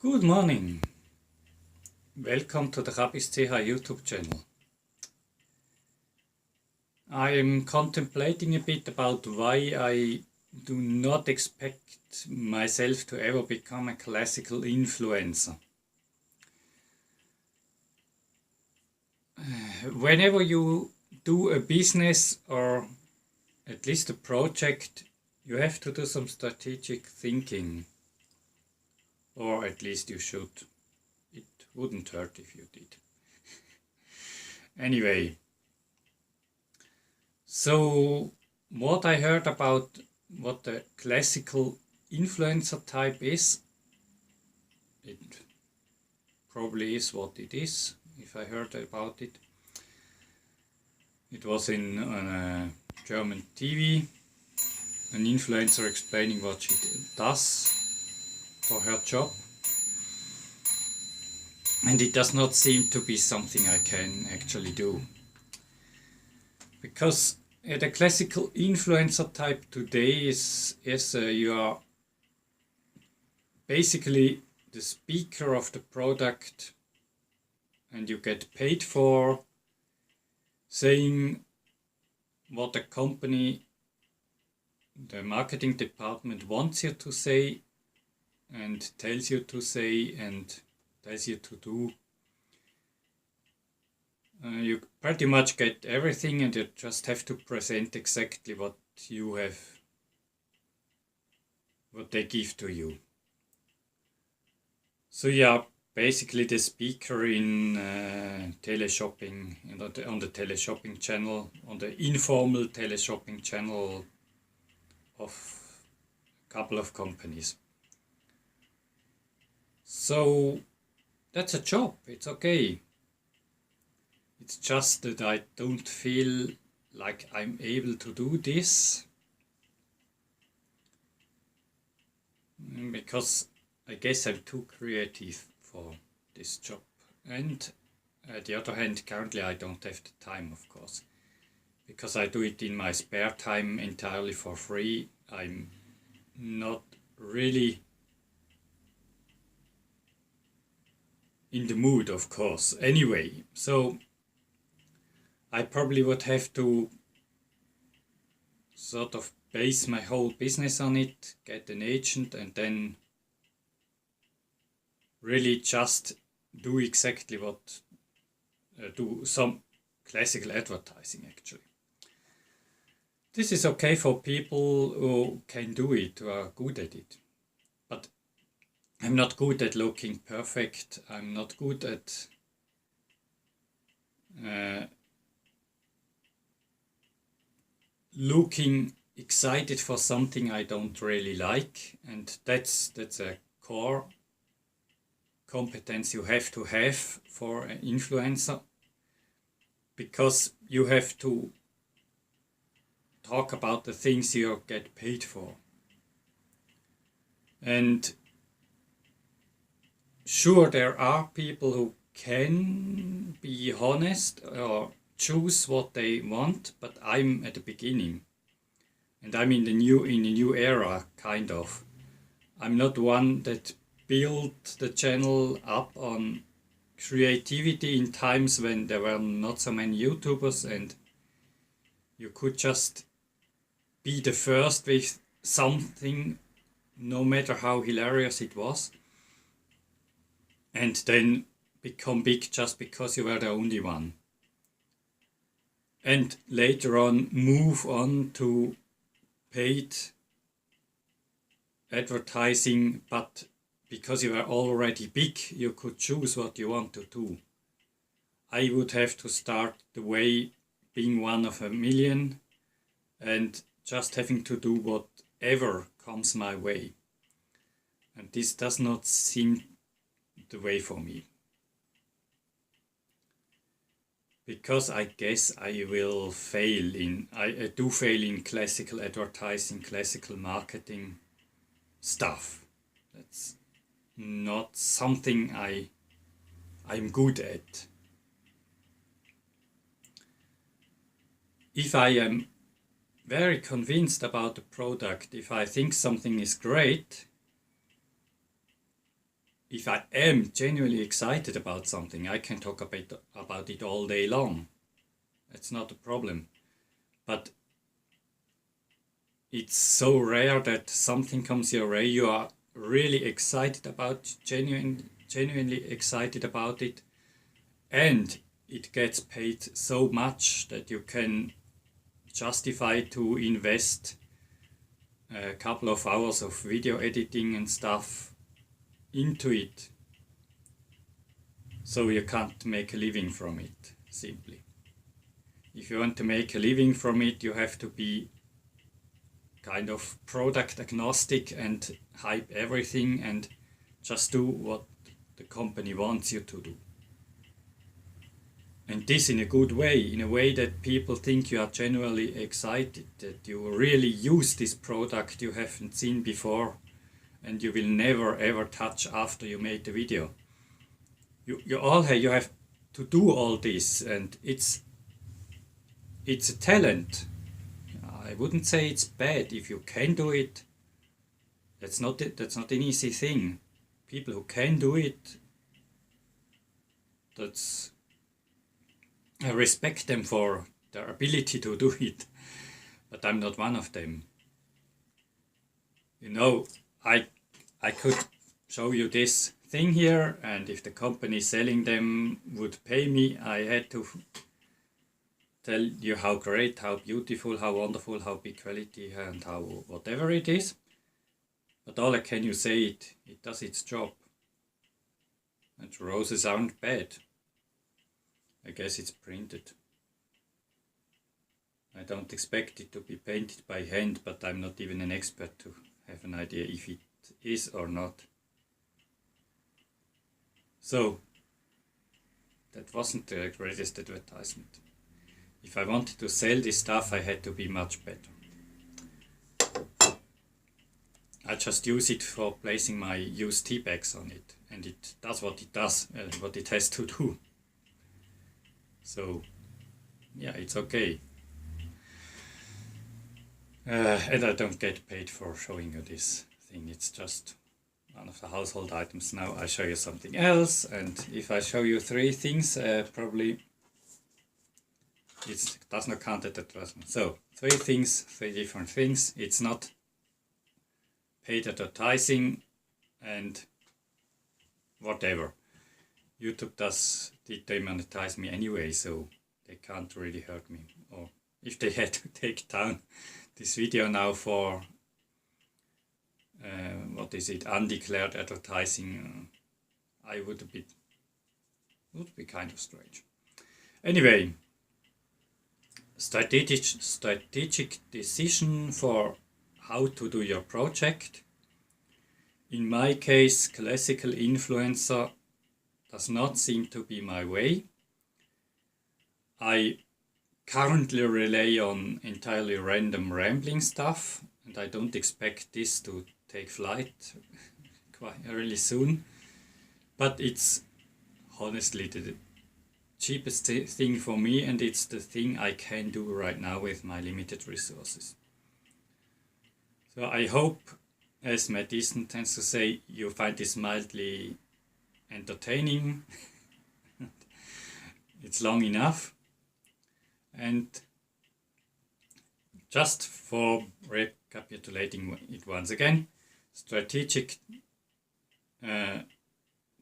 Good morning. Welcome to the C.H.A.B.I.S YouTube channel. I am contemplating a bit about why I do not expect myself to ever become a classical influencer. Whenever you do a business or at least a project, you have to do some strategic thinking. Or at least you should. It wouldn't hurt if you did. Anyway, so what I heard about what the classical influencer type is, it probably is what it is, if I heard about it. It was on a German TV, an influencer explaining what she does for her job. And it does not seem to be something I can actually do. Because the classical influencer type today is you are basically the speaker of the product and you get paid for saying what the company, the marketing department wants you to say and tells you to say and tells you to do. You pretty much get everything and you just have to present exactly what you have, what they give to you. So yeah, basically the speaker in teleshopping, on the teleshopping channel, on the informal teleshopping channel of a couple of companies. So that's a job, it's okay. It's just that I don't feel like I'm able to do this. Because I guess I'm too creative for this job. And on the other hand, currently I don't have the time, of course. Because I do it in my spare time entirely for free. I'm not really in the mood, of course. Anyway, so I probably would have to sort of base my whole business on it, get an agent and then really just do exactly what, do some classical advertising actually. This is okay for people who can do it, who are good at it. But I'm not good at looking perfect, I'm not good at looking excited for something I don't really like, and that's a core competence you have to have for an influencer, because you have to talk about the things you get paid for. And sure, there are people who can be honest or choose what they want, but I'm at the beginning. And I'm in a new era, kind of. I'm not one that built the channel up on creativity in times when there were not so many YouTubers and you could just be the first with something, no matter how hilarious it was, and then become big just because you were the only one. And later on move on to paid advertising, but because you are already big, you could choose what you want to do. I would have to start the way being one of a million and just having to do whatever comes my way. And this does not seem the way for me. Because I guess I will fail I do fail in classical advertising, classical marketing stuff. That's not something I'm good at. If I am very convinced about the product, if I think something is great, if I am genuinely excited about something, I can talk about it all day long. It's not a problem. But it's so rare that something comes your way, you are really excited about, genuinely excited about it, and it gets paid so much that you can justify to invest a couple of hours of video editing and stuff into it, so you can't make a living from it, simply. If you want to make a living from it, you have to be kind of product agnostic and hype everything and just do what the company wants you to do. And this in a good way, in a way that people think you are genuinely excited, that you really use this product you haven't seen before and you will never ever touch after you made the video. You have to do all this, and it's a talent. I wouldn't say it's bad if you can do it. That's not an easy thing. People who can do it, I respect them for their ability to do it, but I'm not one of them. You know, I could show you this thing here, and if the company selling them would pay me, I had to tell you how great, how beautiful, how wonderful, how big quality, and how whatever it is. But all I can you say, it does its job. And roses aren't bad. I guess it's printed. I don't expect it to be painted by hand, but I'm not even an expert to have an idea if it is or not. So, that wasn't the greatest advertisement. If I wanted to sell this stuff, I had to be much better. I just use it for placing my used tea bags on it, and it does what it does, what it has to do. So, yeah, it's okay. And I don't get paid for showing you this thing, it's just one of the household items. Now I show you something else, and if I show you 3 things, probably it does not count as advertisement. So, 3 things, 3 different things. It's not paid advertising and whatever. YouTube did demonetize me anyway, so they can't really hurt me. Or if they had to take down this video now for undeclared advertising, I would be kind of strange. Anyway, strategic decision for how to do your project. In my case, classical influencer does not seem to be my way. I currently rely on entirely random rambling stuff, and I don't expect this to take flight quite really soon. But it's honestly the cheapest thing for me, and it's the thing I can do right now with my limited resources. So I hope, as Matt Easton tends to say, you find this mildly entertaining. It's long enough. And just for recapitulating it once again, strategic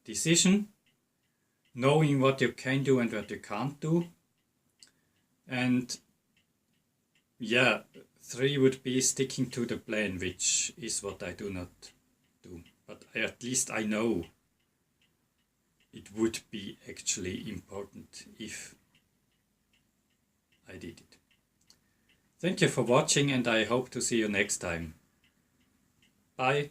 decision, knowing what you can do and what you can't do. And yeah, 3 would be sticking to the plan, which is what I do not do. But at least I know it would be actually important if I did it. Thank you for watching, and I hope to see you next time. Bye.